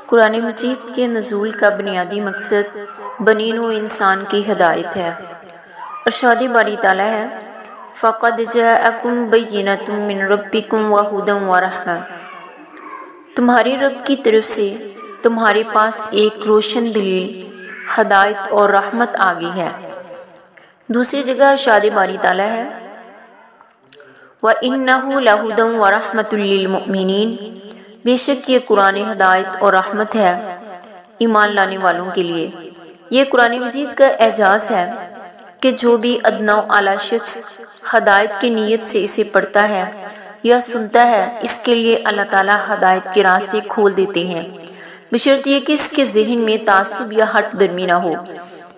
قرآن مجید کے نزول کا بنیادی مقصد بنی نوع انسان کی ہدایت ہے۔ ارشاد باری تعالیٰ ہے فَقَدْ جَاءَكُمْ بَيِّنَةٌ مِّن رَبِّكُمْ وَهُدًى وَرَحْمَةٌ، تمہاری رب کی طرف سے تمہارے پاس ایک روشن دلیل، ہدایت اور رحمت آ گئی ہے۔ دوسری جگہ ارشاد باری تعالیٰ ہے وَإِنَّهُ لَهُدًى وَرَحْمَةٌ لِّلْمُؤْمِنِينَ، بے شک یہ قرآن ہدایت اور رحمت ہے ایمان لانے والوں کے لیے۔ یہ قرآن مجید کا اعجاز ہے کہ جو بھی ادنا و اعلیٰ شخص ہدایت کی نیت سے اسے پڑھتا ہے یا سنتا ہے، اس کے لیے اللہ تعالیٰ ہدایت کے راستے کھول دیتے ہیں، بشرط یہ کہ اس کے ذہن میں تعصب یا ہٹ درمی نہ ہو۔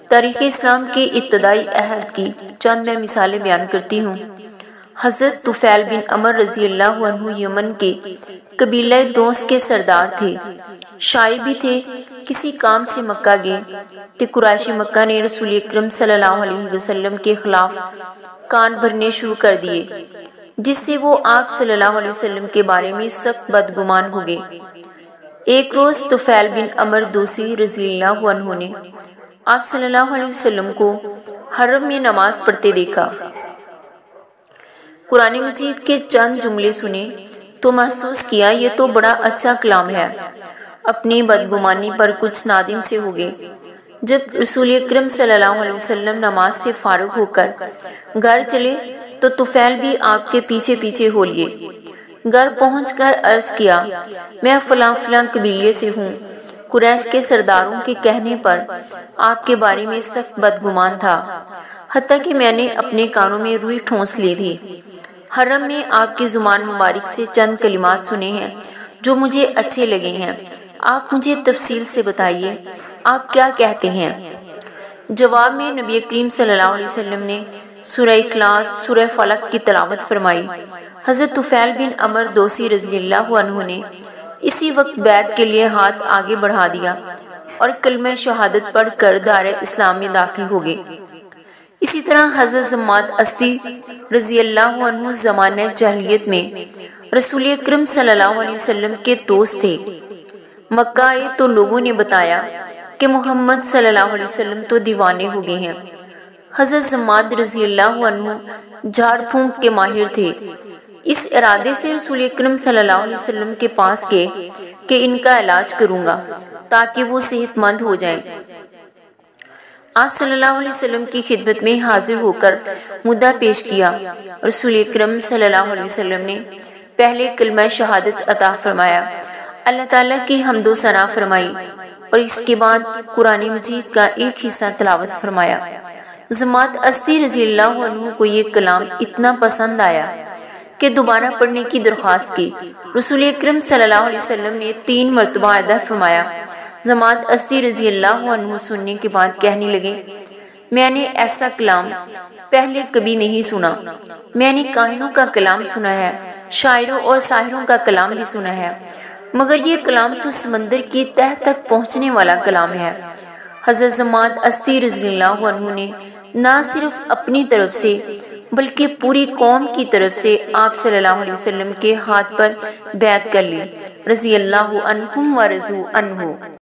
تاریخ اسلام کے ابتدائی عہد کی چند میں مثالیں بیان کرتی ہوں۔ حضرت طفیل بن عمر رضی اللہ عنہ یمن کے قبیلہ دوس کے سردار تھے، شاعر بھی تھے۔ کسی کام سے مکہ گئے تو قریش مکہ نے رسول اکرم صلی اللہ علیہ وسلم کے خلاف کان بھرنے شروع کر دیے، جس سے وہ آپ صلی اللہ علیہ وسلم کے بارے میں سخت بدگمان ہو گئے۔ ایک روز طفیل بن عمر دوسی رضی اللہ عنہ نے آپ صلی اللہ علیہ وسلم کو حرم میں نماز پڑھتے دیکھا۔ قرآن مجید کے چند جملے سنے تو محسوس کیا یہ تو بڑا اچھا کلام ہے۔ اپنی بدگمانی پر کچھ نادم سے ہو گئے۔ جب رسول اکرم صلی اللہ علیہ وسلم نماز سے فارغ ہو کر گھر چلے تو طفیل بھی آپ کے پیچھے پیچھے ہو لیے۔ گھر پہنچ کر عرض کیا میں فلاں فلاں قبیلے سے ہوں، قریش کے سرداروں کے کہنے پر آپ کے بارے میں سخت بدگمان تھا، حتیٰ کہ میں نے اپنے کانوں میں روئی ٹھونس لی تھی۔ حرم میں آپ کی زبان مبارک سے چند کلمات سنے ہیں جو مجھے اچھے لگے ہیں، آپ مجھے تفصیل سے بتائیے آپ کیا کہتے ہیں؟ جواب میں نبی کریم صلی اللہ علیہ وسلم نے سورہ اخلاص، سورہ فلق کی تلاوت فرمائی۔ حضرت طفیل بن عمر دوسی رضی اللہ عنہ نے اسی وقت بیعت کے لیے ہاتھ آگے بڑھا دیا اور کلمہ شہادت پڑھ کر دار اسلام میں داخل ہو گئے۔ اسی طرح حضرت زماد اسدی رضی اللہ عنہ زمانہ جاہلیت میں رسول اکرم صلی اللہ علیہ وسلم کے دوست تھے۔ مکہ آئے تو لوگوں نے بتایا کہ محمد صلی اللہ علیہ وسلم تو دیوانے ہو گئے ہیں۔ حضرت زماد رضی اللہ عنہ جھاڑ پھونک کے ماہر تھے۔ اس ارادے سے رسول اکرم صلی اللہ علیہ وسلم کے پاس گئے کہ ان کا علاج کروں گا تاکہ وہ صحت مند ہو جائیں۔ آپ صلی اللہ علیہ وسلم کی خدمت میں حاضر ہو کر مدعا پیش کیا۔ رسول اکرم صلی اللہ علیہ وسلم نے پہلے کلمہ شہادت عطا فرمایا، اللہ تعالیٰ کی حمد و ثنا فرمائی اور اس کے بعد قرآن مجید کا ایک حصہ تلاوت فرمایا۔ زماد اسدی رضی اللہ عنہ کو یہ کلام اتنا پسند آیا کہ دوبارہ پڑھنے کی درخواست کی۔ رسول اکرم صلی اللہ علیہ وسلم نے 3 مرتبہ ادا فرمایا۔ زماد اسدی رضی اللہ عنہ سننے کے بعد کہنے لگے میں نے ایسا کلام پہلے کبھی نہیں سنا، میں نے کاہنوں کا کلام سنا ہے، شاعروں اور ساحروں کا کلام بھی سنا ہے، مگر یہ کلام تو سمندر کی تہ تک پہنچنے والا کلام ہے۔ حضرت زماد اسدی رضی اللہ عنہ نے نہ صرف اپنی طرف سے بلکہ پوری قوم کی طرف سے آپ صلی اللہ علیہ وسلم کے ہاتھ پر بیعت کر لی، رضی اللہ عنہم ورضوا عنہ۔